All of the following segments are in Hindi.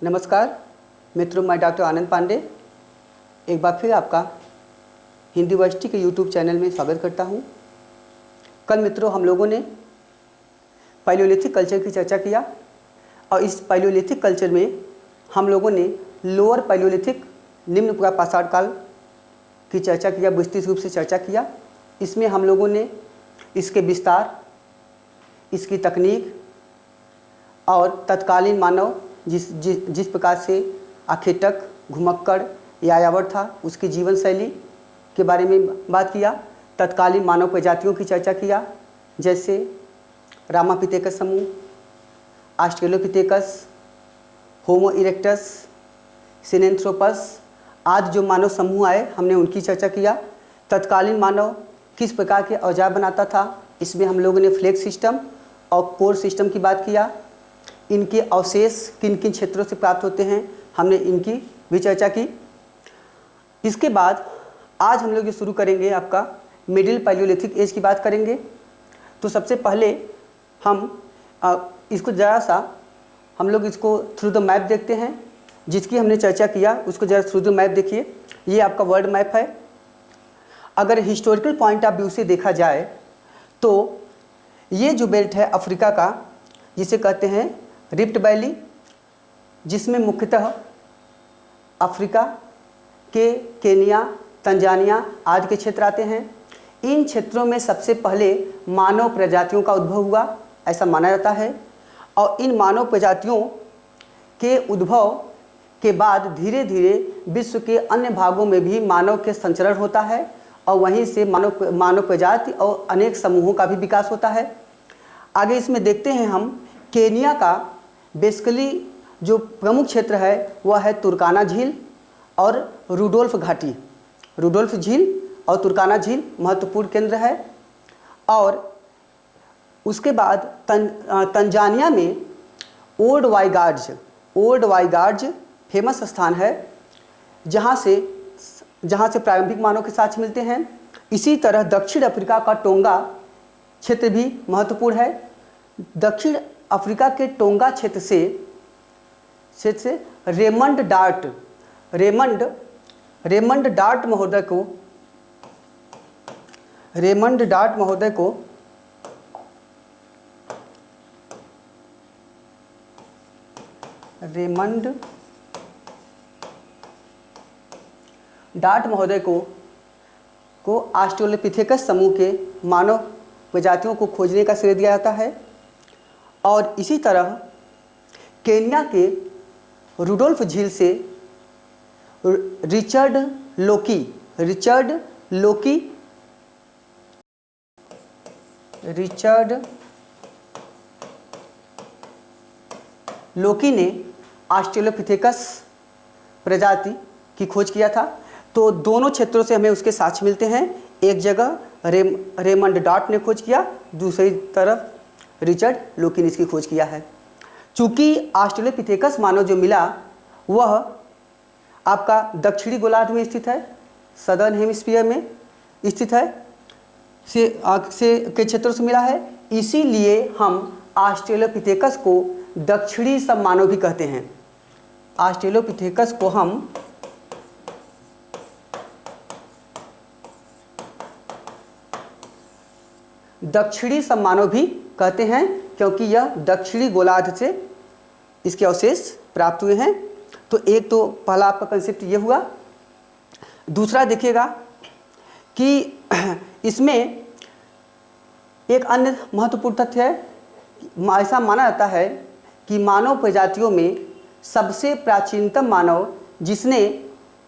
नमस्कार मित्रों, मैं डॉक्टर आनंद पांडे एक बार फिर आपका हिंदी यूनिवर्सिटी के यूट्यूब चैनल में स्वागत करता हूं। कल मित्रों हम लोगों ने पैलियोलिथिक कल्चर की चर्चा किया और इस पैलियोलिथिक कल्चर में हम लोगों ने लोअर पैलियोलिथिक निम्न पाषाण काल की चर्चा किया, विस्तृत रूप से चर्चा किया। इसमें हम लोगों ने इसके विस्तार, इसकी तकनीक और तत्कालीन मानव जिस प्रकार से आखेटक, घुमक्कड़, यायावर था, उसकी जीवन शैली के बारे में बात किया। तत्कालीन मानव प्रजातियों की चर्चा किया, जैसे रामापिथेकस समूह, ऑस्ट्रेलोपिथेकस, होमो इरेक्टस, सिनेंथ्रोपस आदि जो मानव समूह आए, हमने उनकी चर्चा किया। तत्कालीन मानव किस प्रकार के औजार बनाता था, इसमें हम लोगों ने फ्लेग सिस्टम और कोर सिस्टम की बात किया। इनके अवशेष किन किन क्षेत्रों से प्राप्त होते हैं, हमने इनकी भी चर्चा की। इसके बाद आज हम लोग ये शुरू करेंगे आपका मिडिल पैलियोलिथिक एज की बात करेंगे। तो सबसे पहले हम इसको ज़रा सा हम लोग इसको थ्रू द मैप देखते हैं, जिसकी हमने चर्चा किया उसको ज़रा थ्रू द मैप देखिए। ये आपका वर्ल्ड मैप है। अगर हिस्टोरिकल पॉइंट ऑफ व्यू से देखा जाए तो ये जो बेल्ट है अफ्रीका का, जिसे कहते हैं रिफ्ट वैली, जिसमें मुख्यतः अफ्रीका के केनिया, तंजानिया आदि के क्षेत्र आते हैं। इन क्षेत्रों में सबसे पहले मानव प्रजातियों का उद्भव हुआ, ऐसा माना जाता है। और इन मानव प्रजातियों के उद्भव के बाद धीरे धीरे विश्व के अन्य भागों में भी मानव के संचरण होता है और वहीं से मानव प्रजाति और अनेक समूहों का भी विकास होता है। आगे इसमें देखते हैं हम केनिया का बेसिकली जो प्रमुख क्षेत्र है वह है तुर्काना झील और रुडोल्फ घाटी। रुडोल्फ झील और तुर्काना झील महत्वपूर्ण केंद्र है। और उसके बाद तंजानिया में ओल्ड वाईगार्ड्स फेमस स्थान है, जहाँ से प्रारंभिक मानव के साक्ष्य मिलते हैं। इसी तरह दक्षिण अफ्रीका का टोंगा क्षेत्र भी महत्वपूर्ण है। दक्षिण अफ्रीका के टोंगा क्षेत्र से रेमंड डार्ट महोदय को ऑस्ट्रेलोपिथेकस समूह के मानव प्रजातियों को खोजने का श्रेय दिया जाता है। और इसी तरह केन्या के रुडोल्फ झील से रिचर्ड लोकी ने ऑस्ट्रेलोपिथेकस प्रजाति की खोज किया था। तो दोनों क्षेत्रों से हमें उसके साक्ष्य मिलते हैं। एक जगह रेमंड डार्ट ने खोज किया, दूसरी तरफ रिचर्ड लोकी ने इसकी खोज किया है। चूँकि ऑस्ट्रेलोपिथेकस मानव जो मिला वह आपका दक्षिणी गोलार्ध में स्थित है, सदर्न हेमिस्फीयर में स्थित है, के क्षेत्रों से मिला है। इसीलिए हम ऑस्ट्रेलोपिथेकस को दक्षिणी सब मानव भी कहते हैं। ऑस्ट्रेलोपिथेकस को हम दक्षिणी सब मानव भी कहते हैं, क्योंकि यह दक्षिणी गोलार्ध से इसके अवशेष प्राप्त हुए हैं। तो एक तो पहला आपका कंसेप्ट ये हुआ। दूसरा देखिएगा कि इसमें एक अन्य महत्वपूर्ण तथ्य है। ऐसा माना जाता है कि मानव प्रजातियों में सबसे प्राचीनतम मानव जिसने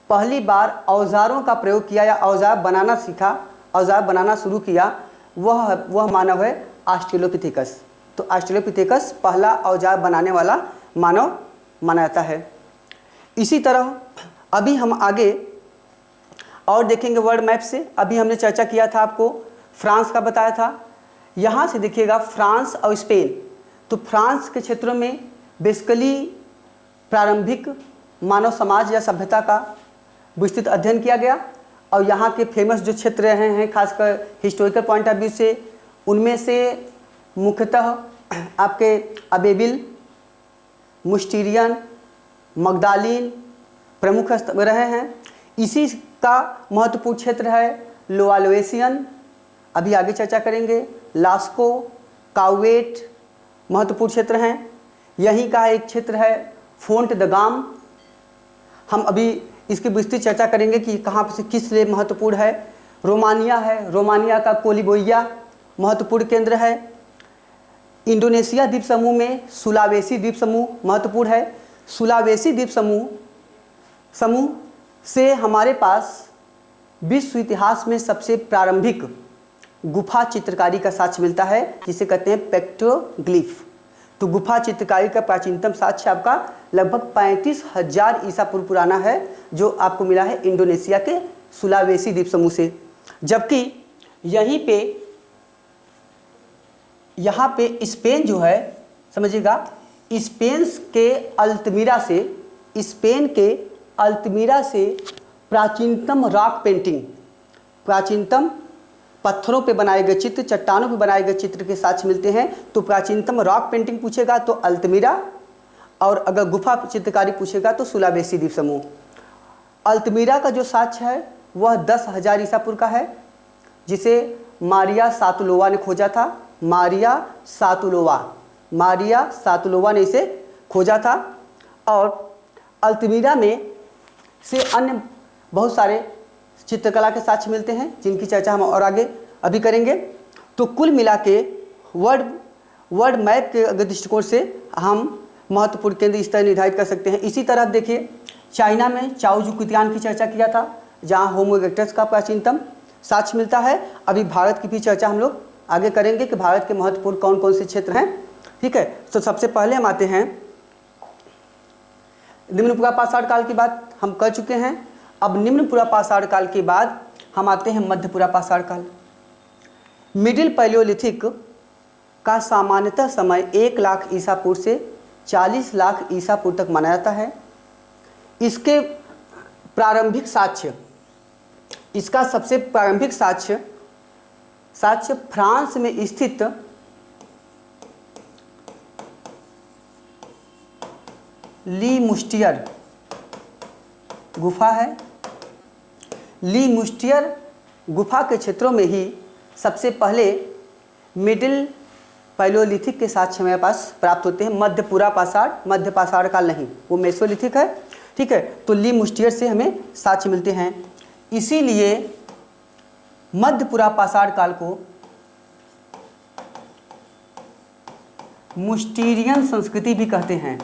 पहली बार औजारों का प्रयोग किया या औजार बनाना सीखा, औजार बनाना शुरू किया, वह मानव है ऑस्ट्रेलोपिथेकस। तो ऑस्ट्रेलोपिथेकस पहला औजार बनाने वाला मानव माना जाता है। इसी तरह अभी हम आगे और देखेंगे वर्ल्ड मैप से। अभी हमने चर्चा किया था, आपको फ्रांस का बताया था। यहाँ से देखिएगा फ्रांस और स्पेन। तो फ्रांस के क्षेत्रों में बेसिकली प्रारंभिक मानव समाज या सभ्यता का विस्तृत अध्ययन किया गया। और यहाँ के फेमस जो क्षेत्र रहे हैं खासकर हिस्टोरिकल पॉइंट ऑफ व्यू से, उनमें से मुख्यतः आपके अबेबिल, मुस्टीरियन, मगदालिन प्रमुख रहे हैं। इसी का महत्वपूर्ण क्षेत्र है लोआलोएशियन, अभी आगे चर्चा करेंगे। लास्को, काउवेट महत्वपूर्ण क्षेत्र हैं। यहीं का एक क्षेत्र है फोंट द गाम, हम अभी इसकी विस्तृत चर्चा करेंगे कि कहाँ से किस लिए महत्वपूर्ण है। रोमानिया है, रोमानिया का कोलिबोइया महत्वपूर्ण केंद्र है। इंडोनेशिया द्वीप समूह में सुलावेसी द्वीप समूह महत्वपूर्ण है। सुलावेसी द्वीप समूह से हमारे पास विश्व इतिहास में सबसे प्रारंभिक गुफा चित्रकारी का साक्ष्य मिलता है, जिसे कहते हैं पेट्रोग्लिफ। तो गुफा चित्रकारी का प्राचीनतम साक्ष्य आपका लगभग 35,000 ईसा पूर्व पुराना है, जो आपको मिला है इंडोनेशिया के सुलावेसी द्वीप समूह से। जबकि यहाँ पे स्पेन जो है, समझिएगा, स्पेन के अल्तमीरा से प्राचीनतम रॉक पेंटिंग, प्राचीनतम पत्थरों पे बनाए गए चित्र, चट्टानों पे बनाए गए चित्र के साक्ष्य मिलते हैं। तो प्राचीनतम रॉक पेंटिंग पूछेगा तो अल्तमीरा, और अगर गुफा चित्रकारी पूछेगा तो सुलावेसी द्वीप समूह। अल्तमीरा का जो साक्ष्य है वह 10,000 ईसा पूर्व का है, जिसे मारिया सातुलोवा ने खोजा था। मारिया सातुलोवा ने इसे खोजा था। और अल्तमीरा में से अन्य बहुत सारे चित्रकला के साक्ष्य मिलते हैं, जिनकी चर्चा हम और आगे अभी करेंगे। तो कुल मिला के वर्ल्ड मैप के अगर दृष्टिकोण से हम महत्वपूर्ण केंद्र इस तरह निर्धारित कर सकते हैं। इसी तरह देखिए, चाइना में चाओजुकुतियान की चर्चा किया था, जहाँ होमो इरेक्टस का प्राचीनतम साक्ष्य मिलता है। अभी भारत की भी चर्चा हम लोग आगे करेंगे कि भारत के महत्वपूर्ण कौन कौन से क्षेत्र हैं। ठीक है, तो सबसे पहले हम आते हैं, निम्न पुरापाषाण काल की बात हम कर चुके हैं। अब निम्न पुरापाषाण काल के बाद हम आते हैं मध्य पुरापाषाण काल। मिडिल पैलियोलिथिक का सामान्यतः समय 1 लाख ईसा पूर्व से 40 लाख ईसा पूर्व तक माना जाता है। इसके प्रारंभिक साक्ष्य, इसका सबसे प्रारंभिक साक्ष्य फ्रांस में स्थित ली मुस्टियर गुफा है। ली मुस्टियर गुफा के क्षेत्रों में ही सबसे पहले मिडिल पैलियोलिथिक के साक्ष्य हमारे पास प्राप्त होते हैं। मध्य पाषाण काल नहीं, वो मेसोलिथिक है। ठीक है, तो ली मुस्टियर से हमें साक्ष्य मिलते हैं। इसीलिए मध्य पुरापाषाण काल को मुस्टीरियन संस्कृति भी कहते हैं।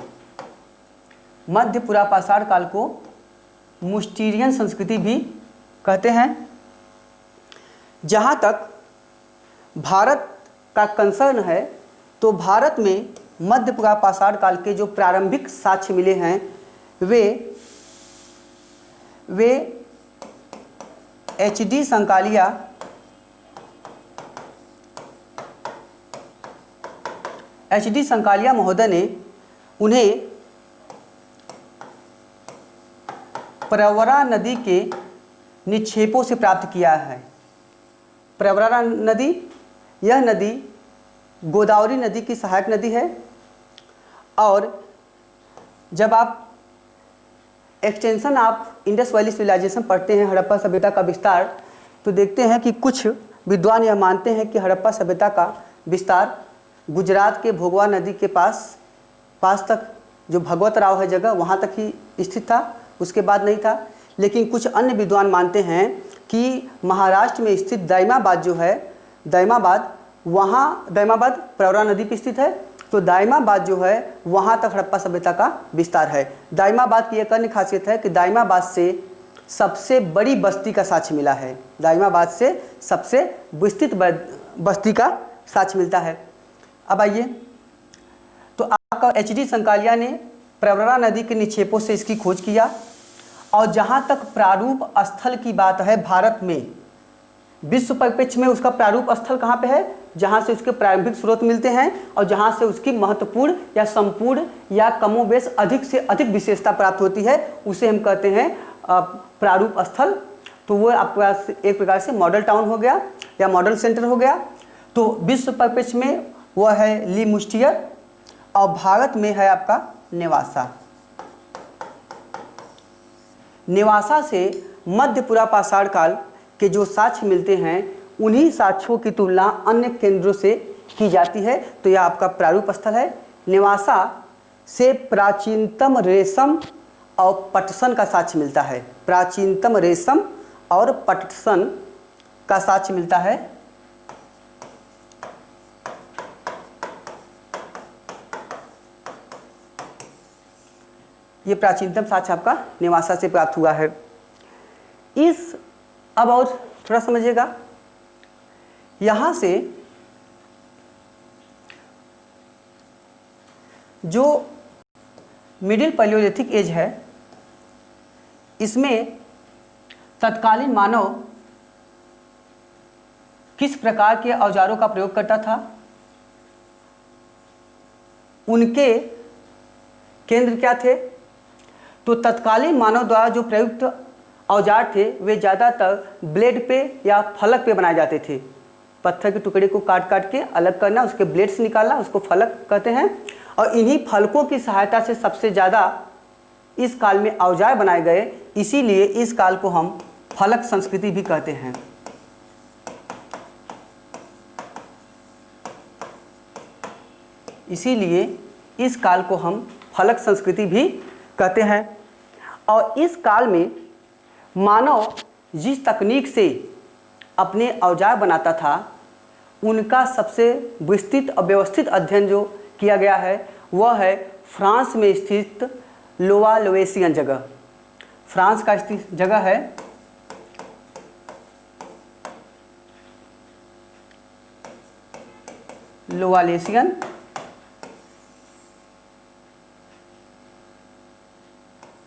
मध्य पुरापाषाण काल को मुस्टीरियन संस्कृति भी कहते हैं। जहाँ तक भारत का कंसर्न है, तो भारत में मध्य पुरापाषाण काल के जो प्रारंभिक साक्ष्य मिले हैं वे एच.डी. संकालिया महोदय ने उन्हें प्रवरा नदी के निक्षेपों से प्राप्त किया है। प्रवरा नदी, यह नदी गोदावरी नदी की सहायक नदी है। और जब आप extension of Indus valley civilisation पढ़ते हैं, हड़प्पा सभ्यता का विस्तार, तो देखते हैं कि कुछ विद्वान यह मानते हैं कि हड़प्पा सभ्यता का विस्तार गुजरात के भोगवा नदी के पास तक, जो भगवत राव है जगह, वहाँ तक ही स्थित था, उसके बाद नहीं था। लेकिन कुछ अन्य विद्वान मानते हैं कि महाराष्ट्र में स्थित दाइमाबाद जो है, दाइमाबाद प्रवरा नदी पर स्थित है, तो दाइमाबाद जो है वहाँ तक हड़प्पा सभ्यता का विस्तार है। दाइमाबाद की एक अन्य खासियत है कि दाइमाबाद से सबसे बड़ी बस्ती का साक्ष्य मिला है। दाइमाबाद से सबसे विस्तृत बस्ती का साक्ष्य मिलता है। अब आइए, तो आपका एच.डी. संकालिया ने प्रवरा नदी के निक्षेपों से इसकी खोज किया। और जहाँ तक प्रारूप स्थल की बात है, भारत में विश्व परिप्रेक्ष्य में उसका प्रारूप स्थल कहाँ पे है? जहाँ से उसके प्रारंभिक स्रोत मिलते हैं और जहाँ से उसकी महत्वपूर्ण या संपूर्ण या कमोबेश अधिक से अधिक विशेषता प्राप्त होती है, उसे हम कहते हैं प्रारूप स्थल। तो वो आपका एक प्रकार से मॉडल टाउन हो गया या मॉडल सेंटर हो गया। तो विश्व परिप्रेक्ष्य में वह है ली मुस्टियर, और भारत में है आपका नेवासा। नेवासा से मध्य पूरा पाषाण काल के जो साक्ष्य मिलते हैं उन्हीं साक्ष्यों की तुलना अन्य केंद्रों से की जाती है। तो यह आपका प्रारूप स्थल है। नेवासा से प्राचीनतम रेशम और पटसन का साक्ष्य मिलता है। प्राचीनतम रेशम और पटसन का साक्ष्य मिलता है। ये प्राचीनतम साक्ष्य आपका नेवासा से प्राप्त हुआ है। अब और थोड़ा समझिएगा, यहाँ से जो मिडिल पैलियोलिथिक एज है, इसमें तत्कालीन मानव किस प्रकार के औजारों का प्रयोग करता था, उनके केंद्र क्या थे। तो तत्कालीन मानव द्वारा जो प्रयुक्त औजार थे वे ज़्यादातर ब्लेड पे या फलक पे बनाए जाते थे। पत्थर के टुकड़े को काट काट के अलग करना, उसके ब्लेड से निकालना, उसको फलक कहते हैं। और इन्हीं फलकों की सहायता से सबसे ज़्यादा इस काल में औजार बनाए गए, इसीलिए इस काल को हम फलक संस्कृति भी कहते हैं। इसीलिए इस काल को हम फलक संस्कृति भी कहते हैं। और इस काल में मानव जिस तकनीक से अपने औजार बनाता था, उनका सबसे विस्तृत और व्यवस्थित अध्ययन जो किया गया है वह है फ्रांस में स्थित लोवा लोवेसियन जगह। फ्रांस का स्थित जगह है लोवालेसियन।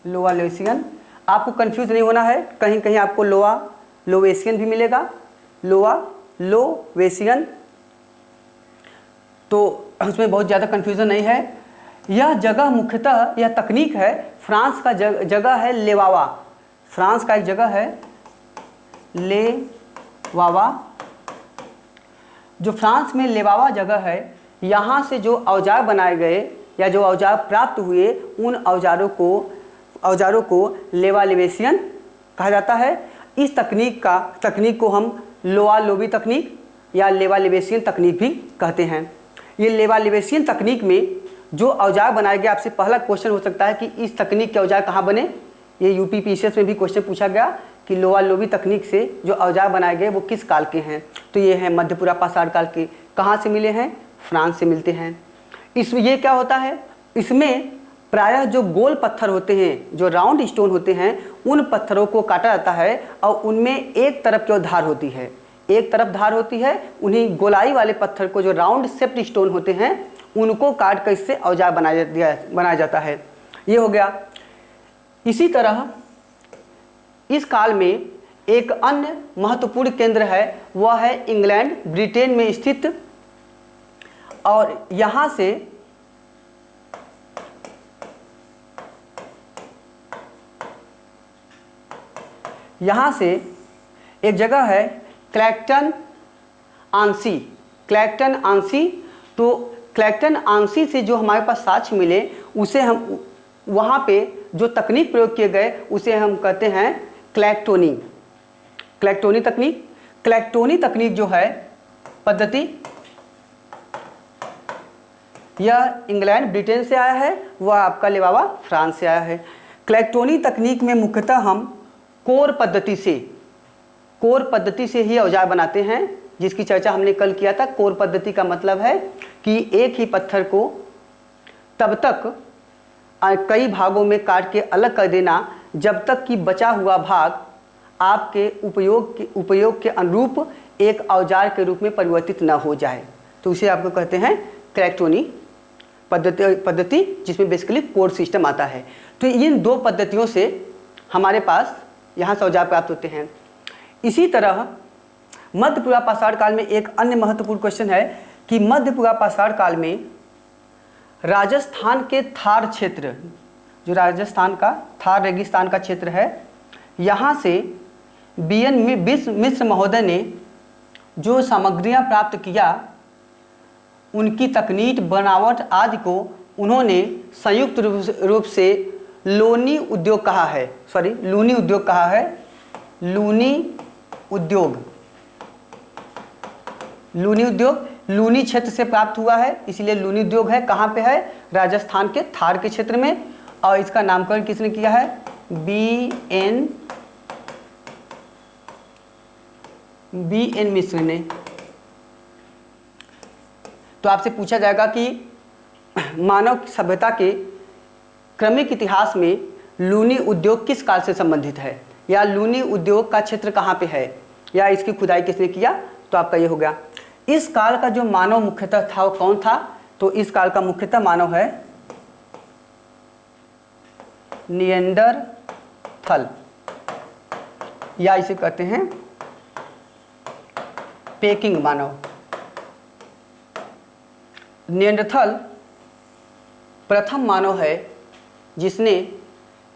लोवालेसियन, आपको कंफ्यूज नहीं होना है, कहीं कहीं आपको लोवा लोवेसियन भी मिलेगा, लोवा लोवेसियन, तो उसमें बहुत ज़्यादा कंफ्यूजन नहीं है। यह जगह मुख्यतः यह तकनीक है, फ्रांस का जगह है लेवावा। फ्रांस का एक जगह है लेवावा। जो फ्रांस में लेवावा जगह है, यहाँ से जो औजार बनाए गए या जो औजार प्राप्त हुए, उन औजारों को लेवा लेवेसियन कहा जाता है। इस तकनीक को हम लोआ लोबी तकनीक या लेवा लेवेसियन तकनीक भी कहते हैं। ये लेवा लेवेसियन तकनीक में जो औजार बनाए गए, आपसे पहला क्वेश्चन हो सकता है कि इस तकनीक के औजार कहाँ बने। ये यूपी पीसीएस में भी क्वेश्चन पूछा गया कि लोआ लोबी तकनीक से जो औजार बनाए गए वो किस काल के हैं। तो ये हैं मध्यपुरा पाषाण काल के। कहाँ से मिले हैं? फ्रांस से मिलते हैं। इसमें ये क्या होता है, इसमें प्रायः जो गोल पत्थर होते हैं, जो राउंड स्टोन होते हैं, उन पत्थरों को काटा जाता है और उनमें एक तरफ की ओर धार होती है, एक तरफ धार होती है। उन्हीं गोलाई वाले पत्थर को, जो राउंड शेप्ड स्टोन होते हैं, उनको काट कर इससे औजार बनाया जाता है। ये हो गया। इसी तरह इस काल में एक अन्य महत्वपूर्ण केंद्र है, वह है इंग्लैंड ब्रिटेन में स्थित। और यहाँ से एक जगह है क्लैक्टन आंसी। क्लैक्टन आंसी, तो क्लैक्टन आंसी से जो हमारे पास साक्ष्य मिले, उसे हम वहाँ पे जो तकनीक प्रयोग किए गए उसे हम कहते हैं क्लैक्टोनी। क्लैक्टोनी तकनीक। क्लैक्टोनी तकनीक जो है पद्धति, यह इंग्लैंड ब्रिटेन से आया है, वह आपका लेवावा फ्रांस से आया है। क्लैक्टोनी तकनीक में मुख्यतः हम कोर पद्धति से ही औजार बनाते हैं, जिसकी चर्चा हमने कल किया था। कोर पद्धति का मतलब है कि एक ही पत्थर को तब तक कई भागों में काट के अलग कर देना जब तक कि बचा हुआ भाग आपके उपयोग के अनुरूप एक औजार के रूप में परिवर्तित न हो जाए। तो उसे आपको कहते हैं क्लैक्टोनी पद्धति, जिसमें बेसिकली कोर सिस्टम आता है। तो इन दो पद्धतियों से हमारे पास यहाँ से औजार प्राप्त होते हैं। इसी तरह मध्यपुरा पाषाण काल में एक अन्य महत्वपूर्ण क्वेश्चन है कि मध्यपुरा पाषाण काल में राजस्थान के थार क्षेत्र, जो राजस्थान का थार रेगिस्तान का क्षेत्र है, यहाँ से बीएन मिश्र महोदय ने जो सामग्रियाँ प्राप्त किया, उनकी तकनीक, बनावट आदि को उन्होंने संयुक्त रूप से लोनी उद्योग कहा है, सॉरी लूनी उद्योग कहा है, लूनी उद्योग, लूनी उद्योग लूनी क्षेत्र से प्राप्त हुआ है, इसलिए लूनी उद्योग है। कहाँ पे है? राजस्थान के थार के क्षेत्र में। और इसका नामकरण किसने किया है? बी.एन. मिश्र ने। तो आपसे पूछा जाएगा कि मानव सभ्यता के क्रमिक इतिहास में लूनी उद्योग किस काल से संबंधित है, या लूनी उद्योग का क्षेत्र कहाँ पे है, या इसकी खुदाई किसने किया? तो आपका ये हो गया। इस काल का जो मानव मुख्यतः था वो कौन था? तो इस काल का मुख्यतः मानव है निएंडरथल, या इसे कहते हैं पेकिंग मानव। निएंडरथल प्रथम मानव है जिसने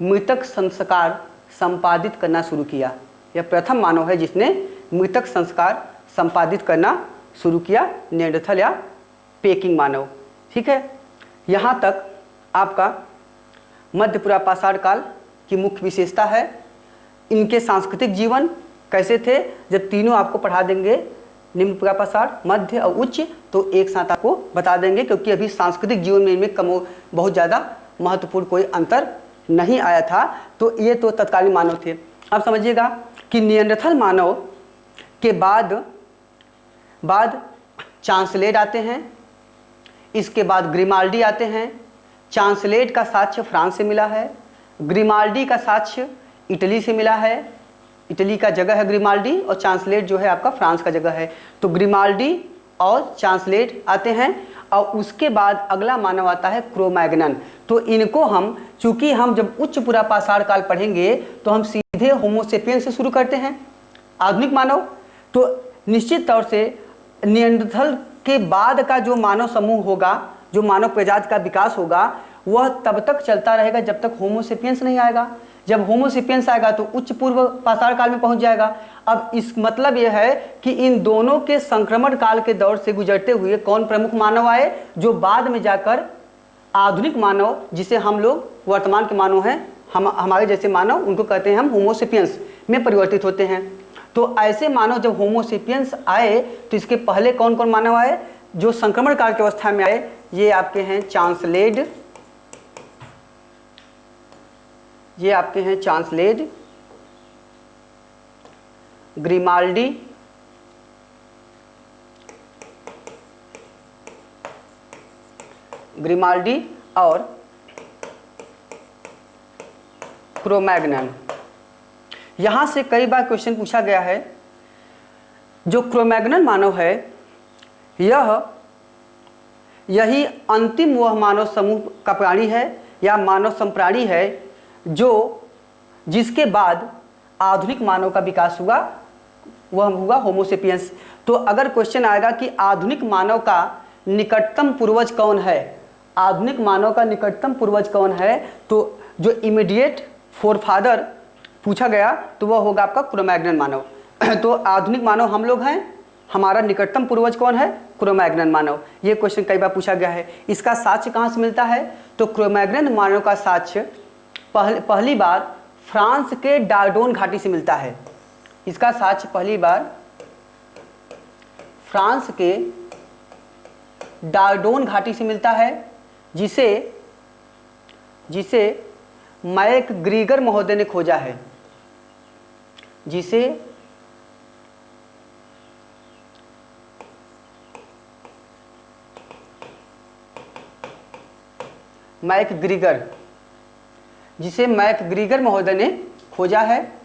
मृतक संस्कार संपादित करना शुरू किया। यह प्रथम मानव है जिसने मृतक संस्कार संपादित करना शुरू किया, निएंडरथल या पेकिंग मानव। ठीक है, यहाँ तक आपका मध्य पुरापाषाण काल की मुख्य विशेषता है। इनके सांस्कृतिक जीवन कैसे थे, जब तीनों आपको पढ़ा देंगे, निम्न पुरापाषाण, मध्य और उच्च, तो एक साथ आपको बता देंगे, क्योंकि अभी सांस्कृतिक जीवन में इनमें बहुत ज़्यादा महत्वपूर्ण कोई अंतर नहीं आया था। तो ये तो तत्कालीन मानव थे। अब समझिएगा कि निएंडरथल मानव के बाद चांसलेट आते हैं, इसके बाद ग्रिमाल्डी आते हैं। चांसलेट का साक्ष्य फ्रांस से मिला है, ग्रिमाल्डी का साक्ष्य इटली से मिला है। इटली का जगह है ग्रिमाल्डी, और चांसलेट जो है आपका फ्रांस का जगह है। तो ग्रिमाल्डी और चांसलेट आते हैं, और उसके बाद अगला मानव आता है क्रोमैग्नन। तो इनको हम, चूंकि हम जब उच्च पुरापाषाण काल पढ़ेंगे तो हम सीधे होमोसेपियन से शुरू करते हैं, आधुनिक मानव। तो निश्चित तौर से निएंडरथल के बाद का जो मानव समूह होगा, जो मानव प्रजाति का विकास होगा, वह तब तक चलता रहेगा जब तक होमोसेपियंस नहीं आएगा। जब होमोसेपियंस आएगा तो उच्च पूर्व पाषाण काल में पहुंच जाएगा। अब इस मतलब यह है कि इन दोनों के संक्रमण काल के दौर से गुजरते हुए कौन प्रमुख मानव आए, जो बाद में जाकर आधुनिक मानव, जिसे हम लोग वर्तमान के मानव हैं, हमारे जैसे मानव, उनको कहते हैं हम होमोसेपियंस में परिवर्तित होते हैं। तो ऐसे मानव जब होमोसेपियंस आए तो इसके पहले कौन कौन मानव आए जो संक्रमण काल की अवस्था में आए? ये आपके हैं चांसलेट, ये आपके हैं चांसलेट, ग्रिमाल्डी, और क्रोमैग्नन। यहाँ से कई बार क्वेश्चन पूछा गया है, जो क्रोमैग्नन मानव है यही अंतिम वह मानव समूह का प्राणी है या मानव संप्राणी है जिसके बाद आधुनिक मानव का विकास हुआ, वह हुआ होमोसेपियंस। तो अगर क्वेश्चन आएगा कि आधुनिक मानव का निकटतम पूर्वज कौन है, आधुनिक मानव का निकटतम पूर्वज कौन है, तो जो इमीडिएट फोरफादर पूछा गया तो वह होगा आपका क्रोमैग्नन मानव। तो आधुनिक मानव हम लोग हैं, हमारा निकटतम पूर्वज कौन है? क्रोमैग्नन मानव। ये क्वेश्चन कई बार पूछा गया है। इसका साक्ष्य कहाँ से मिलता है? तो क्रोमैग्नन मानव का साक्ष्य पहली बार फ्रांस के डार्डोन घाटी से मिलता है। इसका साक्ष्य पहली बार फ्रांस के डार्डोन घाटी से मिलता है, जिसे मैक ग्रीगर महोदय ने खोजा है, जिसे मैक ग्रीगर महोदय ने खोजा है,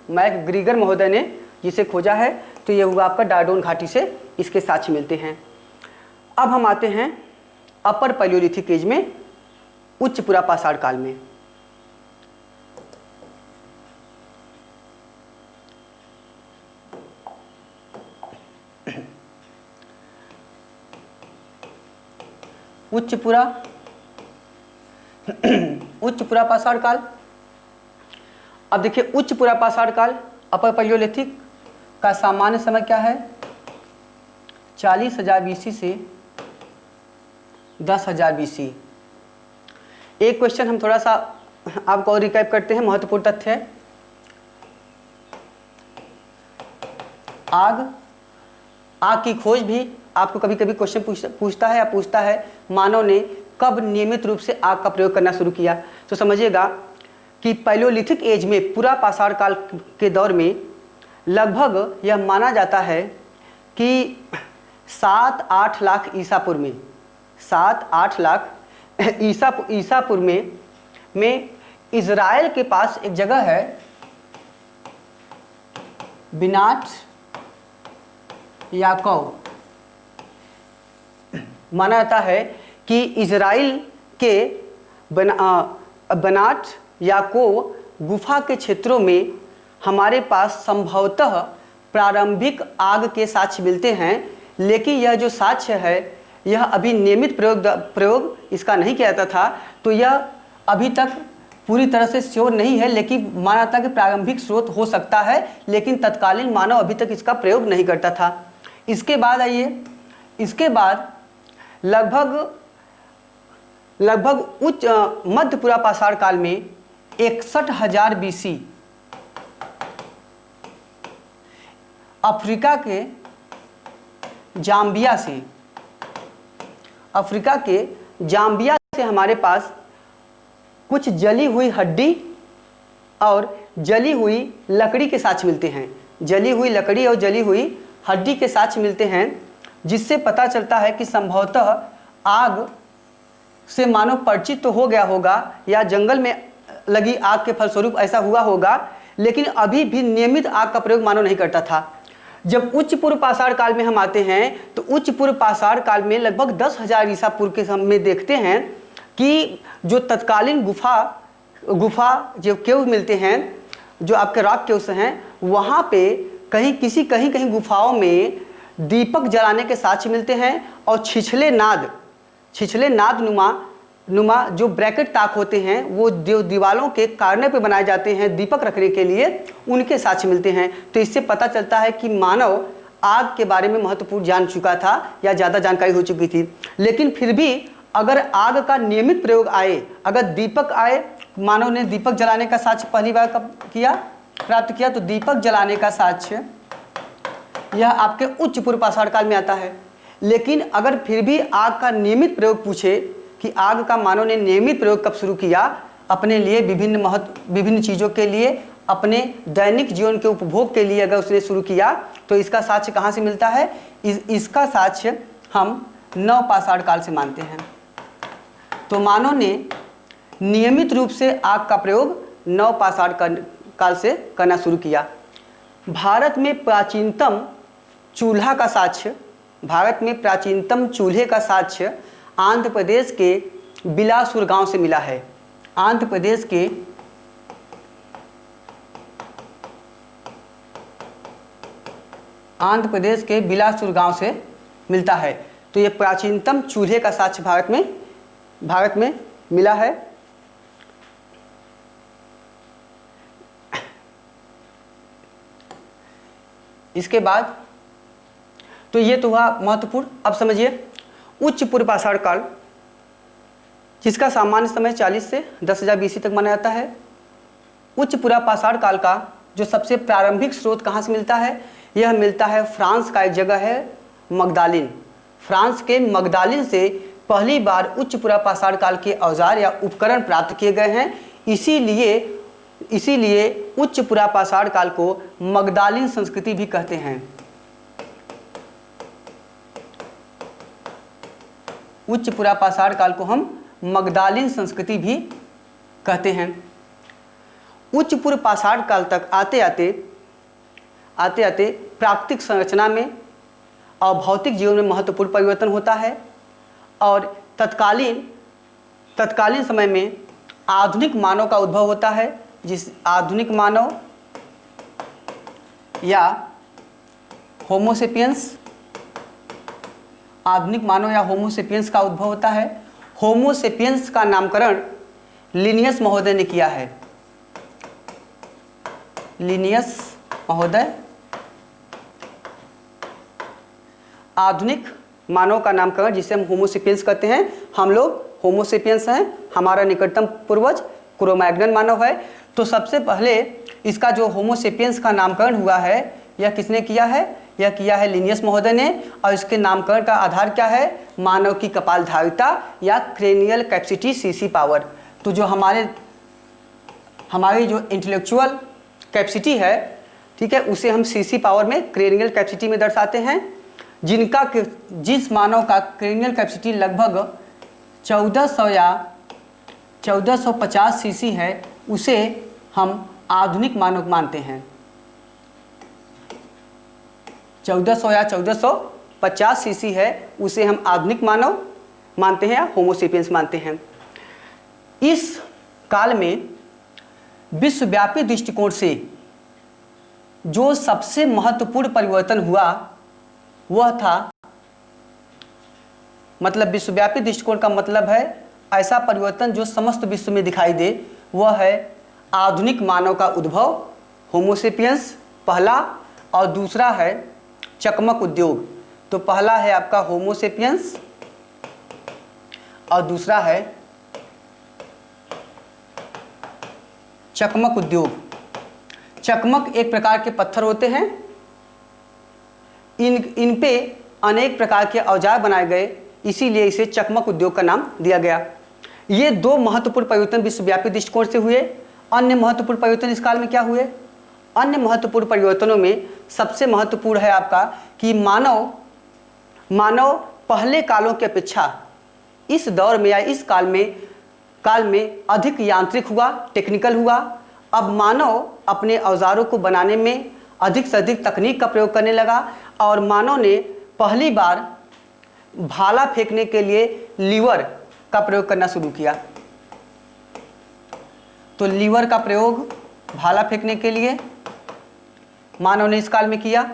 मैक ग्रीगर महोदय ने जिसे खोजा है। तो ये हुआ आपका डार्डोन घाटी से इसके साक्ष्य मिलते हैं। अब हम आते हैं अपर पैलियोलिथिक एज में, उच्च पुरापाषाण काल में। उच्च पुरापाषाण काल। अब देखिए, उच्च पुरापाषाण काल, अपर पैलियोलिथिक का सामान्य समय क्या है? 40,000 BC से 10,000 BC। एक क्वेश्चन हम थोड़ा सा आपको और रिकैप करते हैं, महत्वपूर्ण तथ्य है। आग की खोज भी आपको कभी कभी क्वेश्चन पूछता है मानव ने कब नियमित रूप से आग का प्रयोग करना शुरू किया। तो समझिएगा कि पैलियोलिथिक एज में, पूरा पाषाण काल के दौर में लगभग यह माना जाता है कि 7-8 लाख ईसा पूर्व में, 7-8 लाख ईसा पूर्व में इज़राइल के पास एक जगह है बिनाट याकूब। माना जाता है कि इज़राइल के बनाट याकूब गुफा के क्षेत्रों में हमारे पास संभवतः प्रारंभिक आग के साक्ष्य मिलते हैं, लेकिन यह जो साक्ष्य है यह अभी नियमित प्रयोग इसका नहीं किया जाता था, तो यह अभी तक पूरी तरह से श्योर नहीं है, लेकिन माना जाता है कि प्रारंभिक स्रोत हो सकता है, लेकिन तत्कालीन मानव अभी तक इसका प्रयोग नहीं करता था। इसके बाद आइए, इसके बाद लगभग उच्च मध्य पूरा पाषाण काल में 61,000 BC अफ्रीका के जाम्बिया से हमारे पास कुछ जली हुई हड्डी और जली हुई लकड़ी के साक्ष्य मिलते हैं। जली हुई लकड़ी और जली हुई हड्डी के साक्ष्य मिलते हैं, जिससे पता चलता है कि संभवतः आग से मानव परिचित तो हो गया होगा या जंगल में लगी आग के फलस्वरूप ऐसा हुआ होगा, लेकिन अभी भी नियमित आग का प्रयोग मानव नहीं करता था। जब उच्च पूर्व पाषाण काल में हम आते हैं तो उच्च पूर्व पाषाण काल में लगभग 10,000 ईसा पूर्व के समय में देखते हैं कि जो तत्कालीन गुफा जो केव मिलते हैं, जो आपके रॉक केव्स हैं, वहाँ पे कहीं गुफाओं में दीपक जलाने के साक्ष्य मिलते हैं और छिछले नाद नुमा जो ब्रैकेट ताक होते हैं वो दीवालों के कार्नर पे बनाए जाते हैं दीपक रखने के लिए, उनके साक्ष्य मिलते हैं। तो इससे पता चलता है कि मानव आग के बारे में महत्वपूर्ण जान चुका था या ज़्यादा जानकारी हो चुकी थी। लेकिन फिर भी अगर आग का नियमित प्रयोग आए, अगर दीपक आए, मानव ने दीपक जलाने का साक्ष्य पहली बार कब प्राप्त किया, तो दीपक जलाने का साक्ष्य यह आपके उच्च पूर्व पाषाण काल में आता है। लेकिन अगर फिर भी आग का नियमित प्रयोग पूछे कि आग का मानव ने नियमित प्रयोग कब शुरू किया, अपने लिए विभिन्न चीज़ों के लिए, अपने दैनिक जीवन के उपभोग के लिए अगर उसने शुरू किया, तो इसका साक्ष्य कहाँ से मिलता है? इसका साक्ष्य हम नव पाषाण काल से मानते हैं। तो मानव ने नियमित रूप से आग का प्रयोग नव पाषाण काल से करना शुरू किया। भारत में प्राचीनतम चूल्हे का साक्ष्य आंध्र प्रदेश के बिलासपुर गांव से मिला है। आंध्र प्रदेश के बिलासपुर गांव से मिलता है। तो ये प्राचीनतम चूल्हे का साक्ष्य भारत में मिला है। इसके बाद तो ये तो हुआ महत्वपूर्ण। अब समझिए उच्च पूर्व पाषाण काल, जिसका सामान्य समय 40 से 10,000 BC तक माना जाता है। उच्च पूर्व पाषाण काल का जो सबसे प्रारंभिक स्रोत कहाँ से मिलता है? यह मिलता है फ्रांस का एक जगह है मगदालिन। फ्रांस के मगदालिन से पहली बार उच्च पूर्व पाषाण काल के औजार या उपकरण प्राप्त किए गए हैं। इसीलिए उच्च पूर्व पाषाण काल को मगदालिन संस्कृति भी कहते हैं। उच्च पूर्व पाषाण काल को हम मगदालिन संस्कृति भी कहते हैं। उच्च पूर्व पाषाण काल तक आते आते प्राकृतिक संरचना में और भौतिक जीवन में महत्वपूर्ण परिवर्तन होता है और तत्कालीन समय में आधुनिक मानव का उद्भव होता है। जिस आधुनिक मानव या होमोसेपियंस का उद्भव होता है। होमोसेपियंस का नामकरण लिनियस महोदय ने किया है। लिनियस महोदय आधुनिक मानव का नामकरण, जिसे हम होमोसेपियंस कहते हैं, हम लोग होमोसेपियंस हैं, हमारा निकटतम पूर्वज क्रो-मैग्नन मानव है। तो सबसे पहले इसका जो होमोसेपियंस का नामकरण हुआ है यह किसने किया है? यह किया है लिनियस महोदय ने। और इसके नामकरण का आधार क्या है? मानव की कपालधारिता या क्रेनियल कैपेसिटी सीसी पावर। तो जो हमारी जो इंटेलेक्चुअल कैपेसिटी है, ठीक है, उसे हम सीसी पावर में क्रेनियल कैपेसिटी में दर्शाते हैं। जिस मानव का क्रेनियल कैपेसिटी लगभग 1400 या 1450 सीसी है उसे हम आधुनिक मानव मानते हैं। 1400 या 1450 सीसी है उसे हम आधुनिक मानव मानते हैं या होमोसेपियंस मानते हैं। इस काल में विश्वव्यापी दृष्टिकोण से जो सबसे महत्वपूर्ण परिवर्तन हुआ वह था, मतलब विश्वव्यापी दृष्टिकोण का मतलब है ऐसा परिवर्तन जो समस्त विश्व में दिखाई दे, वह है आधुनिक मानव का उद्भव, होमोसेपियंस पहला, और दूसरा है चकमक उद्योग। तो पहला है आपका होमोसेपियंस और दूसरा है चकमक उद्योग। चकमक एक प्रकार के पत्थर होते हैं, इन पे अनेक प्रकार के औजार बनाए गए, इसीलिए इसे चकमक उद्योग का नाम दिया गया। ये दो महत्वपूर्ण परिवर्तन विश्वव्यापी दृष्टिकोण से हुए। अन्य महत्वपूर्ण परिवर्तन इस काल में क्या हुए? अन्य महत्वपूर्ण परिवर्तनों में सबसे महत्वपूर्ण है आपका कि मानव पहले कालों की अपेक्षा इस दौर में या इस काल में अधिक यांत्रिक हुआ, टेक्निकल हुआ। अब मानव अपने औजारों को बनाने में अधिक से अधिक तकनीक का प्रयोग करने लगा और मानव ने पहली बार भाला फेंकने के लिए लीवर का प्रयोग करना शुरू किया। तो लीवर का प्रयोग भाला फेंकने के लिए मानव ने इस काल में किया।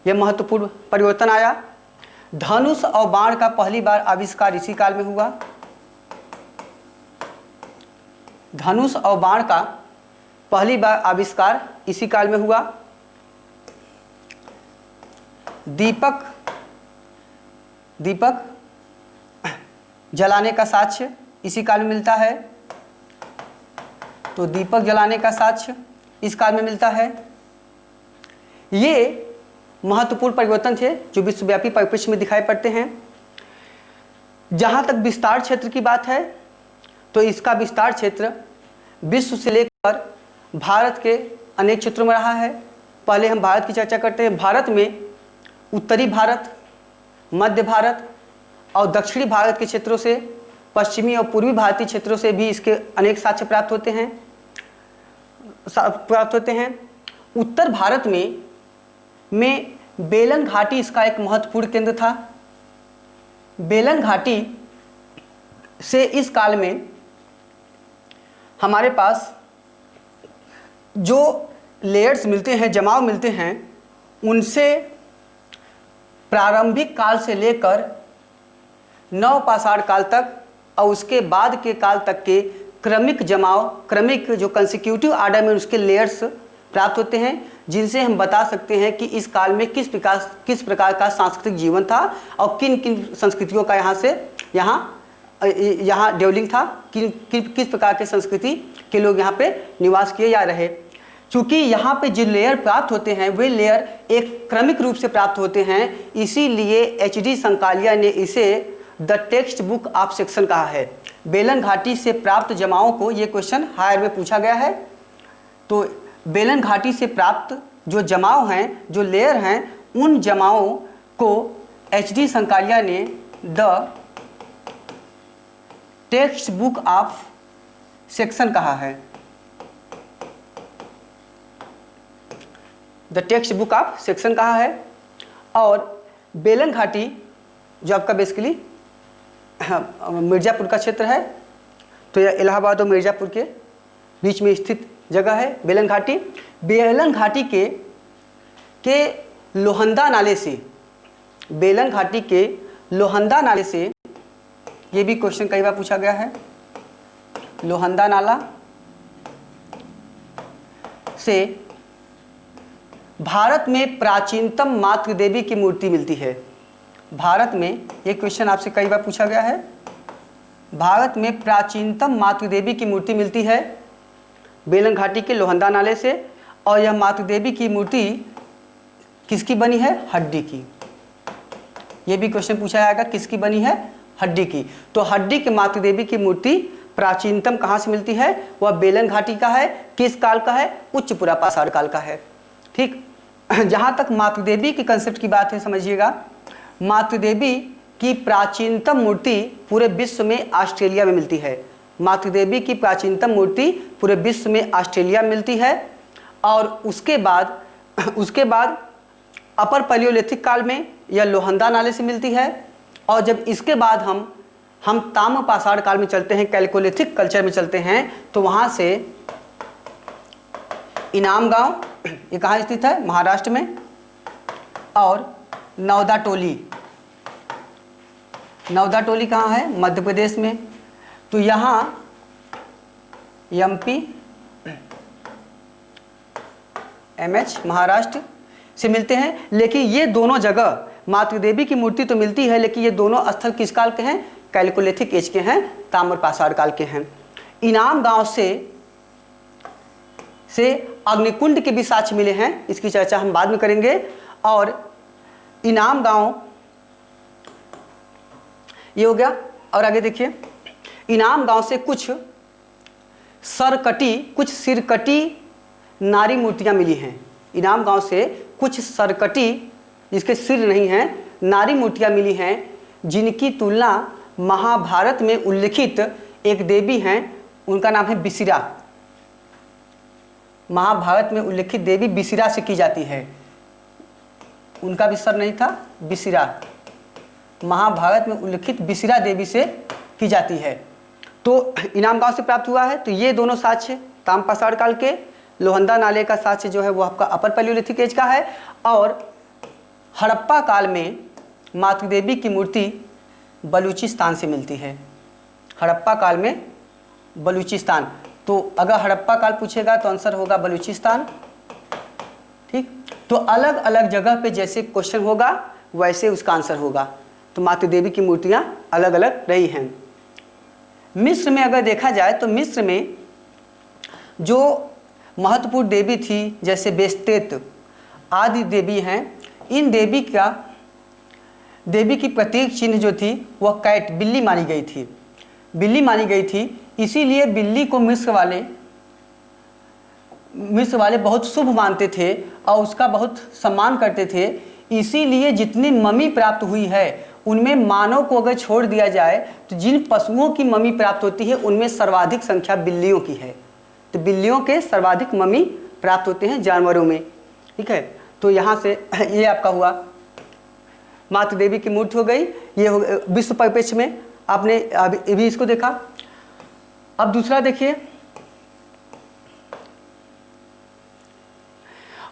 यह महत्वपूर्ण परिवर्तन आया। धनुष और बाण का पहली बार आविष्कार इसी काल में हुआ। धनुष और बाण का पहली बार आविष्कार इसी काल में हुआ। दीपक जलाने का साक्ष्य इसी काल में मिलता है। तो दीपक जलाने का साक्ष्य इस काल में मिलता है। ये महत्वपूर्ण परिवर्तन थे जो विश्वव्यापी परिप्रेक्ष्य में दिखाई पड़ते हैं। जहाँ तक विस्तार क्षेत्र की बात है तो इसका विस्तार क्षेत्र विश्व से लेकर भारत के अनेक क्षेत्रों में रहा है। पहले हम भारत की चर्चा करते हैं। भारत में उत्तरी भारत, मध्य भारत और दक्षिणी भारत के क्षेत्रों से, पश्चिमी और पूर्वी भारतीय क्षेत्रों से भी इसके अनेक साक्ष्य प्राप्त होते हैं। उत्तर भारत में बेलन घाटी इसका एक महत्वपूर्ण केंद्र था। बेलन घाटी से इस काल में हमारे पास जो लेयर्स मिलते हैं, जमाव मिलते हैं, उनसे प्रारंभिक काल से लेकर नवपाषाण काल तक और उसके बाद के काल तक के क्रमिक जमाव, क्रमिक जो कंसेक्यूटिव आर्डर में उसके लेयर्स प्राप्त होते हैं, जिनसे हम बता सकते हैं कि इस काल में किस प्रकार का सांस्कृतिक जीवन था और किन किन संस्कृतियों का यहाँ डेवलिंग था, किस प्रकार के संस्कृति के लोग यहाँ पे निवास किए जा रहे। चूँकि यहाँ पे जो लेयर प्राप्त होते हैं वे लेयर एक क्रमिक रूप से प्राप्त होते हैं, इसीलिए एच.डी. संकालिया ने इसे the text book of section कहा है। बेलन घाटी से प्राप्त जमाओं को, ये क्वेश्चन हायर में पूछा गया है, तो बेलन घाटी से प्राप्त जो जमाव हैं, जो लेयर हैं, उन जमाओं को एच.डी. संकालिया ने the text book of section कहा है। The text book of section कहा है। और बेलन घाटी जो आपका बेसिकली मिर्ज़ापुर का क्षेत्र है, तो यह इलाहाबाद और मिर्ज़ापुर के बीच में स्थित जगह है बेलन घाटी। बेलन घाटी के लोहंदा नाले से, बेलन घाटी के लोहंदा नाले से, ये भी क्वेश्चन कई बार पूछा गया है, लोहंदा नाला से भारत में प्राचीनतम मातृ देवी की मूर्ति मिलती है। भारत में, ये क्वेश्चन आपसे कई बार पूछा गया है, भारत में प्राचीनतम मातृ देवी की मूर्ति मिलती है बेलन घाटी के लोहंदा नाले से, और यह मातृ देवी की मूर्ति किसकी बनी है? हड्डी की। यह भी क्वेश्चन पूछा जाएगा, किसकी बनी है? हड्डी की। तो हड्डी के मातृ देवी की मूर्ति प्राचीनतम कहाँ से मिलती है? वह बेलन घाटी का है। किस काल का है? उच्च पुरा पाषाण काल का है। ठीक, जहाँ तक मातृ देवी के कंसेप्ट की बात है, समझिएगा, मातृ देवी की प्राचीनतम मूर्ति पूरे विश्व में ऑस्ट्रेलिया में मिलती है। मातृ देवी की प्राचीनतम मूर्ति पूरे विश्व में ऑस्ट्रेलिया में मिलती है। और उसके बाद अपर पैलियोलिथिक काल में यह लोहंदा नाले से मिलती है। और जब इसके बाद हम ताम्र पाषाण काल में चलते हैं, कैल्कोलिथिक कल्चर में चलते हैं, तो वहाँ से इनाम गांव, ये कहाँ स्थित है? महाराष्ट्र में। और नवदा टोली कहाँ है? मध्य प्रदेश में। तो यहाँ एमपी एमएच महाराष्ट्र से मिलते हैं। लेकिन ये दोनों जगह मातृ देवी की मूर्ति तो मिलती है, लेकिन ये दोनों स्थल किस काल के हैं? कैल्कोलिथिक एज के हैं, ताम्र पाषाण काल के हैं। इनाम गांव से अग्निकुंड के भी साक्ष्य मिले हैं, इसकी चर्चा हम बाद में करेंगे। और इनाम गांव ये हो गया। और आगे देखिए, इनाम गांव से कुछ सिरकटी नारी मूर्तियां मिली हैं। इनाम गांव से कुछ सरकटी, जिसके सिर नहीं हैं, नारी मूर्तियां मिली हैं, जिनकी तुलना महाभारत में उल्लिखित एक देवी हैं, उनका नाम है बिसिरा। महाभारत में उल्लिखित देवी बिसिरा से की जाती है। उनका भी सर नहीं था, बिसिरा, महाभारत में उल्लिखित बिसिरा देवी से की जाती है। तो इनाम गांव से प्राप्त हुआ है। तो ये दोनों साक्ष्य ताम्र पाषाण काल के, लोहंदा नाले का साक्ष्य जो है वो आपका अपर पैलियोलिथिक एज का है। और हड़प्पा काल में मातृ देवी की मूर्ति बलूचिस्तान से मिलती है। हड़प्पा काल में बलूचिस्तान, तो अगर हड़प्पा काल पूछेगा तो आंसर होगा बलूचिस्तान। ठीक, तो अलग अलग जगह पे जैसे क्वेश्चन होगा वैसे उसका आंसर होगा। तो मातृ देवी की मूर्तियां अलग अलग रही हैं। मिस्र में अगर देखा जाए तो मिस्र में जो महत्वपूर्ण देवी थी, जैसे बेस्तेत आदि देवी हैं, इन देवी की प्रतीक चिन्ह जो थी वह कैट, बिल्ली मानी गई थी। इसीलिए बिल्ली को मिस्र वाले बहुत शुभ मानते थे और उसका बहुत सम्मान करते थे। इसीलिए जितनी मम्मी प्राप्त हुई है उनमें मानव को अगर छोड़ दिया जाए तो जिन पशुओं की मम्मी प्राप्त होती है उनमें सर्वाधिक संख्या बिल्लियों की है। तो बिल्लियों के सर्वाधिक मम्मी प्राप्त होते हैं जानवरों में। ठीक है, तो यहाँ से ये आपका हुआ मातृ देवी की मूर्ति हो गई। ये हो विश्व परिप्रेक्ष्य में आपने अभी इसको देखा। अब दूसरा देखिए,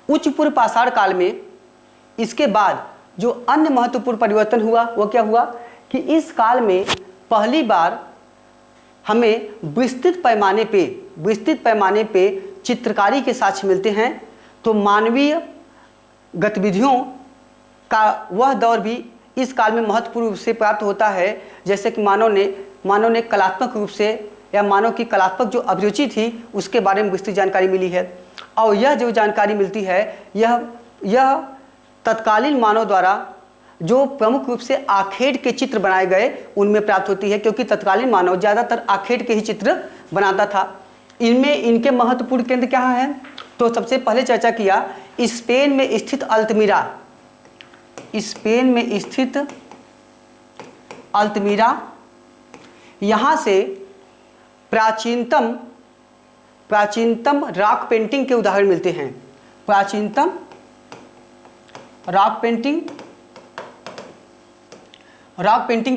उच्च पूर्व पाषाण काल में इसके बाद जो अन्य महत्वपूर्ण परिवर्तन हुआ वो क्या हुआ कि इस काल में पहली बार हमें विस्तृत पैमाने पे चित्रकारी के साक्ष्य मिलते हैं। तो मानवीय गतिविधियों का वह दौर भी इस काल में महत्वपूर्ण रूप से प्राप्त होता है। जैसे कि मानव ने कलात्मक रूप से या मानव की कलात्मक जो अभिरुचि थी उसके बारे में विस्तृत जानकारी मिली है। और यह जो जानकारी मिलती है यह तत्कालीन मानव द्वारा जो प्रमुख रूप से आखेट के चित्र बनाए गए उनमें प्राप्त होती है, क्योंकि तत्कालीन मानव ज़्यादातर आखेट के ही चित्र बनाता था। इनमें इनके महत्वपूर्ण केंद्र क्या है? तो सबसे पहले चर्चा किया स्पेन में स्थित अल्तमीरा, यहाँ से प्राचीनतम रॉक पेंटिंग के उदाहरण मिलते हैं। प्राचीनतम रॉक पेंटिंग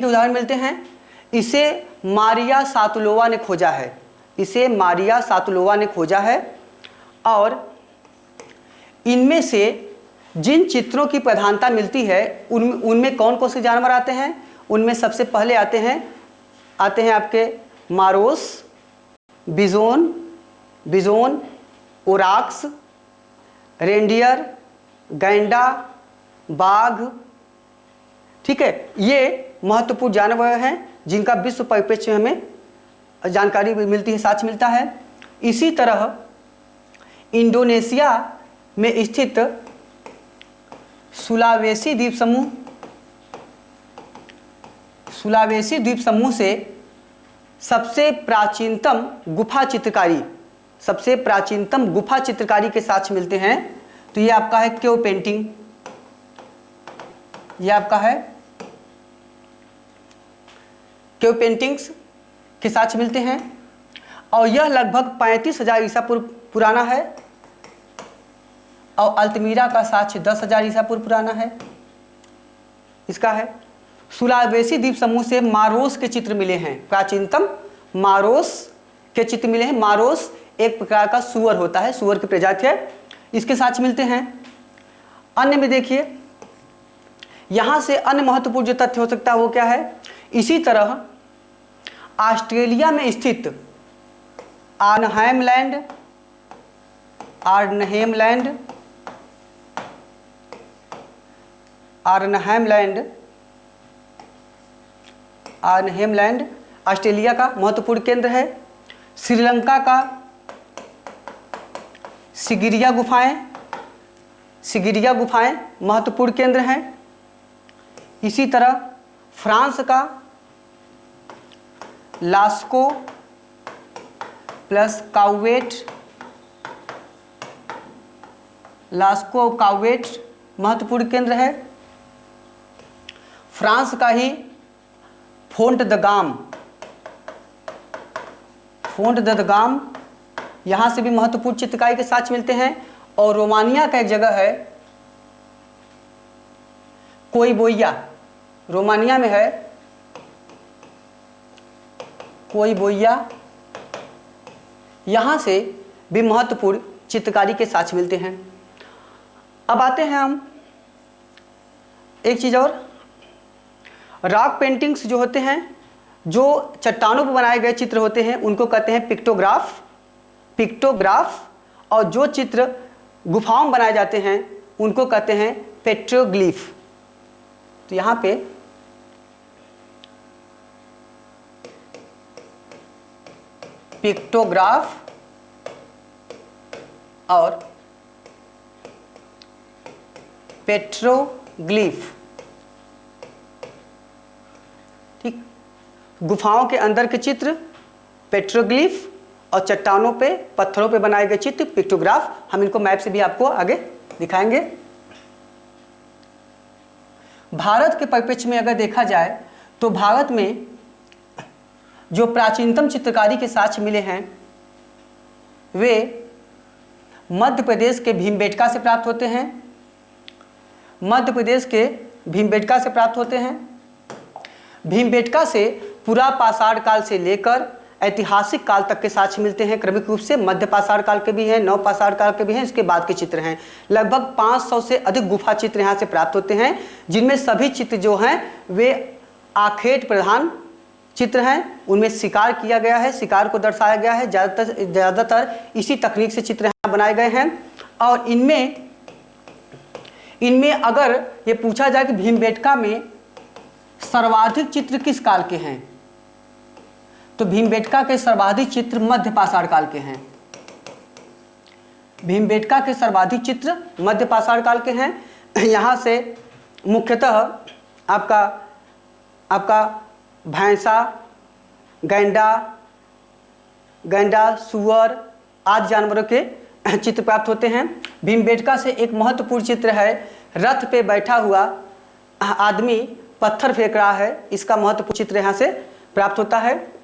के उदाहरण मिलते हैं। इसे मारिया सातुलोवा ने खोजा है। और इनमें से जिन चित्रों की प्रधानता मिलती है उनमें कौन कौन से जानवर आते हैं? उनमें सबसे पहले आते हैं आपके मारोस, बिजोन, ओराक्स, रेंडियर, गैंडा, बाघ। ठीक है, ये महत्वपूर्ण जानवर हैं जिनका विश्व परिप्रेक्ष्य में हमें जानकारी मिलती है, साक्ष्य मिलता है। इसी तरह इंडोनेशिया में स्थित सुलावेसी द्वीप समूह से सबसे प्राचीनतम गुफा चित्रकारी के साक्ष्य मिलते हैं। तो ये आपका है केव पेंटिंग, ये आपका है केव पेंटिंग्स के साक्ष्य मिलते हैं और यह लगभग 35,000 ईसा पूर्व पुराना है और अल्तमीरा का साक्ष्य 10,000 ईसा पूर्व पुराना है। इसका है सुलावेसी द्वीप समूह से मारोस के चित्र मिले हैं, प्राचीनतम मारोस के चित्र मिले हैं। मारोस एक प्रकार का सुअर होता है, सुअर की प्रजाति है, इसके साक्ष्य मिलते हैं। अन्य में देखिए, यहाँ से अन्य महत्वपूर्ण जो तथ्य हो सकता है वो क्या है, इसी तरह ऑस्ट्रेलिया में स्थित आर्नहेम लैंड ऑस्ट्रेलिया का महत्वपूर्ण केंद्र है। श्रीलंका का सिगिरिया गुफाएं महत्वपूर्ण केंद्र हैं। इसी तरह फ्रांस का लास्को प्लस काउवेट महत्वपूर्ण केंद्र है। फ्रांस का ही फोंट द गाम यहाँ से भी महत्वपूर्ण चित्रकारी के साक्ष्य मिलते हैं। और रोमानिया का एक जगह है कोईबोइया, रोमानिया में है कोईबोइया, यहाँ से भी महत्वपूर्ण चित्रकारी के साक्ष्य मिलते हैं। अब आते हैं हम एक चीज़ और, रॉक पेंटिंग्स जो होते हैं, जो चट्टानों पर बनाए गए चित्र होते हैं, उनको कहते हैं पिक्टोग्राफ, और जो चित्र गुफाओं में बनाए जाते हैं उनको कहते हैं पेट्रोग्लिफ। तो यहाँ पे पिक्टोग्राफ और पेट्रोग्लिफ, ठीक, गुफाओं के अंदर के चित्र पेट्रोग्लिफ और चट्टानों पे पत्थरों पे बनाए गए चित्र पिक्टोग्राफ। हम इनको मैप से भी आपको आगे दिखाएंगे। भारत के परिप्रेक्ष्य में अगर देखा जाए तो भारत में जो प्राचीनतम चित्रकारी के साक्ष्य मिले हैं वे मध्य प्रदेश के भीमबेटका से प्राप्त होते हैं। भीमबेटका से पुरा पाषाण काल से लेकर ऐतिहासिक काल तक के साक्ष्य मिलते हैं। क्रमिक रूप से मध्य पाषाण काल के भी हैं, नव पाषाण काल के भी हैं, इसके बाद के चित्र हैं। लगभग 500 से अधिक गुफा चित्र यहाँ से प्राप्त होते हैं, जिनमें सभी चित्र जो हैं वे आखेट प्रधान चित्र हैं। उनमें शिकार किया गया है, शिकार को दर्शाया गया है। ज़्यादातर इसी तकनीक से चित्र यहाँ बनाए गए हैं। और इनमें अगर ये पूछा जाए कि भीमबेटका में सर्वाधिक चित्र किस काल के हैं, तो भीमबेटका के सर्वाधिक चित्र मध्य पाषाण काल के हैं। भीमबेटका के सर्वाधिक चित्र मध्य पाषाण काल के हैं। यहाँ से मुख्यतः आपका भैंसा, गैंडा, सुअर आदि जानवरों के चित्र प्राप्त होते हैं। भीमबेटका से एक महत्वपूर्ण चित्र है, रथ पे बैठा हुआ आदमी पत्थर फेंक रहा है, इसका महत्वपूर्ण चित्र यहाँ से प्राप्त होता है।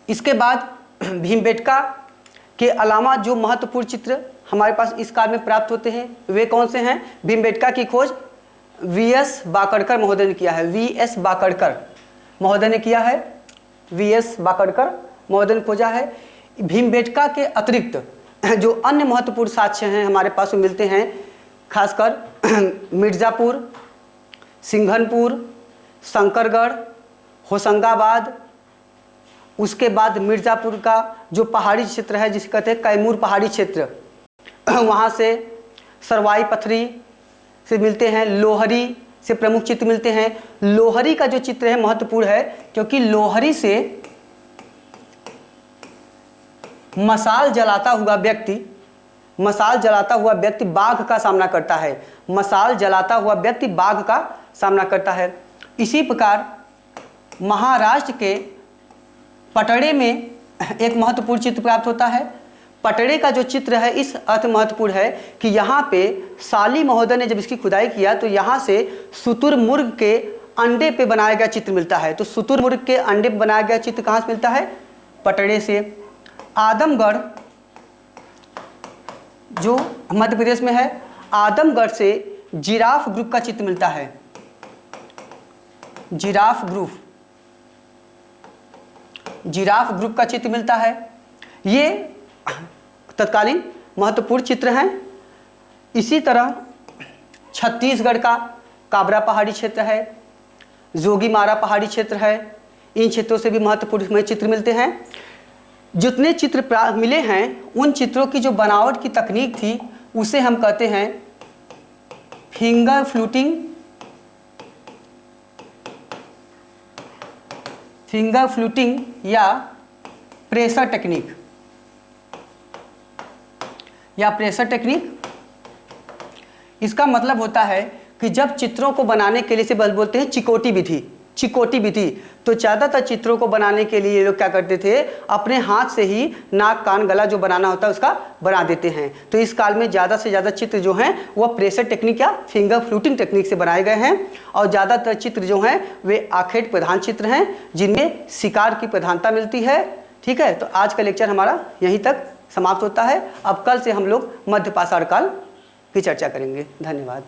इसके बाद भीमबेटका के अलावा जो महत्वपूर्ण चित्र हमारे पास इस काल में प्राप्त होते हैं वे कौन से हैं? भीमबेटका की खोज वी.एस. बाकड़कर महोदय ने किया है। वी.एस. बाकड़कर महोदय ने किया है, वी.एस. बाकड़कर महोदय ने खोजा है। भीमबेटका के अतिरिक्त जो अन्य महत्वपूर्ण साक्ष्य हैं हमारे पास वो मिलते हैं, खासकर मिर्ज़ापुर, सिंघनपुर, शंकरगढ़, होशंगाबाद। उसके बाद मिर्ज़ापुर का जो पहाड़ी क्षेत्र है जिसे कहते हैं कैमूर पहाड़ी क्षेत्र, वहाँ से सरवाई पथरी से मिलते हैं, लोहरी से प्रमुख चित्र मिलते हैं। लोहरी का जो चित्र है महत्वपूर्ण है, क्योंकि लोहरी से मशाल जलाता हुआ व्यक्ति बाघ का सामना करता है। मशाल जलाता हुआ व्यक्ति बाघ का सामना करता है। इसी प्रकार महाराष्ट्र के पटड़े में एक महत्वपूर्ण चित्र प्राप्त होता है। पटड़े का जो चित्र है इस अर्थ महत्वपूर्ण है कि यहाँ पे साली महोदय ने जब इसकी खुदाई किया तो यहाँ से शुतुरमुर्ग के अंडे पे बनाया गया चित्र मिलता है। तो शुतुरमुर्ग के अंडे पे बनाया गया चित्र कहाँ से मिलता है? पटड़े से। आदमगढ़ जो मध्य प्रदेश में है, आदमगढ़ से जिराफ ग्रुप का चित्र मिलता है। जिराफ ग्रुप का चित्र मिलता है। ये तत्कालीन महत्वपूर्ण चित्र हैं। इसी तरह छत्तीसगढ़ का काबरा पहाड़ी क्षेत्र है, जोगीमारा पहाड़ी क्षेत्र है। इन क्षेत्रों से भी महत्वपूर्ण चित्र मिलते हैं। जितने चित्र मिले हैं उन चित्रों की जो बनावट की तकनीक थी उसे हम कहते हैं फिंगर फ्लूटिंग या प्रेशर टेक्निक। इसका मतलब होता है कि जब चित्रों को बनाने के लिए से बोलते हैं चिकोटी विधि। तो ज़्यादातर चित्रों को बनाने के लिए ये लोग क्या करते थे, अपने हाथ से ही नाक कान गला जो बनाना होता है उसका बना देते हैं। तो इस काल में ज़्यादा से ज़्यादा चित्र जो हैं वह प्रेशर टेक्निक या फिंगर फ्लूटिंग टेक्निक से बनाए गए हैं। और ज़्यादातर चित्र जो हैं वे आखेट प्रधान चित्र हैं जिनमें शिकार की प्रधानता मिलती है। ठीक है, तो आज का लेक्चर हमारा यहीं तक समाप्त होता है। अब कल से हम लोग मध्य पाषाण काल की चर्चा करेंगे। धन्यवाद।